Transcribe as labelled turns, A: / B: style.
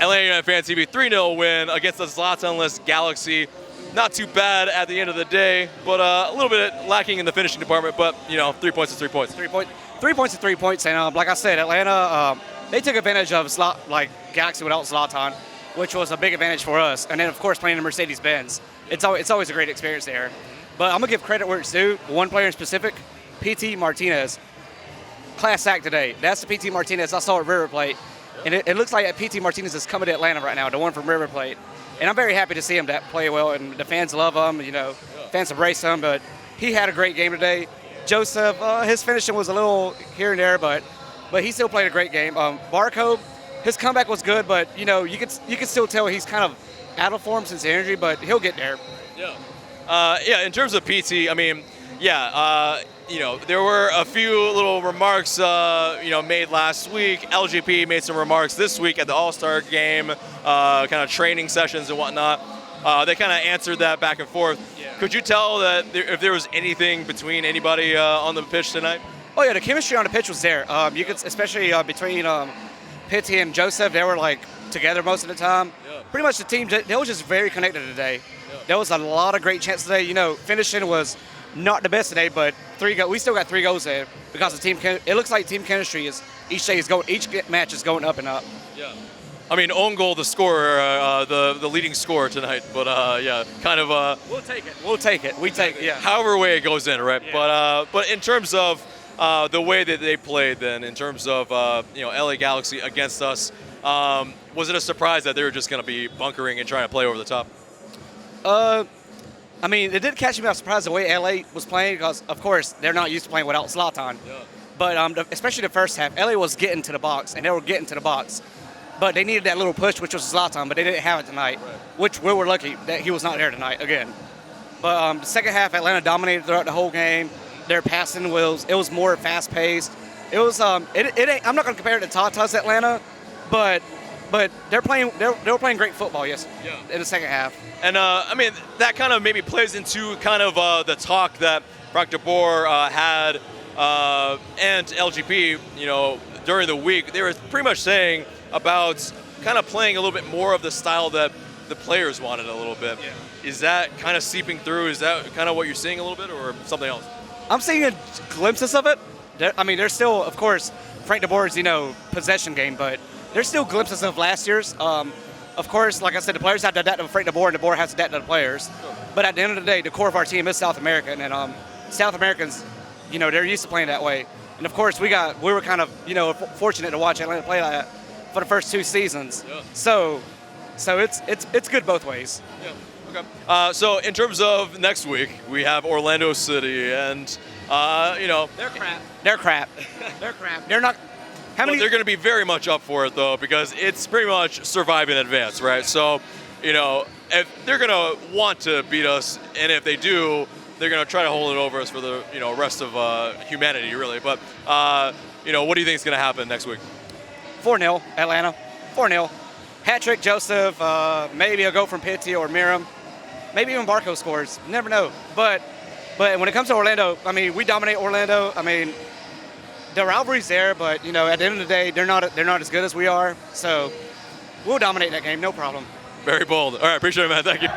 A: Atlanta United Fan TV 3-0 win against the Zlatan-less Galaxy. Not too bad at the end of the day, but a little bit lacking in the finishing department. But 3 points is 3 points.
B: 3 points is 3 points, and like I said, Atlanta they took advantage of Galaxy without Zlatan, which was a big advantage for us. And then of course playing the Mercedes-Benz, it's always a great experience there. But I'm gonna give credit where it's due. One player in specific, PT Martinez, class act today. That's the PT Martinez I saw at River Plate, and it looks like PT Martinez is coming to Atlanta right now, the one from River Plate. And I'm very happy to see him play well, and the fans love him. Fans embrace him. But he had a great game today. Joseph, his finishing was a little here and there, but he still played a great game. Barco, his comeback was good, but you can still tell he's kind of out of form since the injury, but he'll get there.
A: Yeah. In terms of PT, there were a few little remarks, made last week. LGP made some remarks this week at the All-Star game, kind of training sessions and whatnot. They kind of answered that back and forth. Yeah. Could you tell that if there was anything between anybody on the pitch tonight?
B: Oh yeah, the chemistry on the pitch was there. You could, especially between Pitty and Joseph, they were together most of the time. Yeah. Pretty much the team, they were just very connected today. Yeah. There was a lot of great chances today. Finishing was not the best today, but we still got 3 goals there because it looks like team chemistry each match is going up and up.
A: Yeah. Own goal, the scorer, the leading scorer tonight, but kind of.
B: We'll take it. We'll take it. We take it. Yeah.
A: However way it goes in, right? Yeah. But in terms of the way that they played, then in terms of LA Galaxy against us, was it a surprise that they were just going to be bunkering and trying to play over the top?
B: It did catch me by surprise the way LA was playing because, of course, they're not used to playing without Zlatan. Yeah. But especially the first half, LA was getting to the box, and they were getting to the box. But they needed that little push, which was Zlatan, but they didn't have it tonight, right. Which we were lucky that he was not there tonight again. But the second half, Atlanta dominated throughout the whole game. Their passing was more fast-paced. It was I'm not going to compare it to Tata's Atlanta, but they were playing great football, in the second half.
A: And that kind of maybe plays into kind of the talk that Frank de Boer had and LGP, during the week. They were pretty much saying about kind of playing a little bit more of the style that the players wanted a little bit. Yeah. Is that kind of seeping through? Is that kind of what you're seeing a little bit, or something else?
B: I'm seeing glimpses of it. There's still, of course, Frank de Boer's, possession game, but there's still glimpses of last year's. Of course, like I said, the players have to adapt to Frank de Boer, and de Boer has to adapt to the players. Sure. But at the end of the day, the core of our team is South American, and South Americans, they're used to playing that way. And of course, we were kind of, fortunate to watch Atlanta play like that for the first 2 seasons. Yeah. So it's good both ways.
A: Yeah. Okay. So in terms of next week, we have Orlando City, and
B: they're crap. They're crap. They're crap. They're not.
A: They're going to be very much up for it, though, because it's pretty much survive in advance, right? So, if they're going to want to beat us, and if they do, they're going to try to hold it over us for the rest of humanity, really. But, what do you think is going to happen next week?
B: 4-0, Atlanta. 4-0. Hat-trick, Joseph, maybe a goal from Pitty or Miram. Maybe even Barco scores. You never know. But when it comes to Orlando, we dominate Orlando. The rivalry's there, but at the end of the day, they're not as good as we are. So we'll dominate that game, no problem.
A: Very bold. All right, appreciate it, man. Thank you.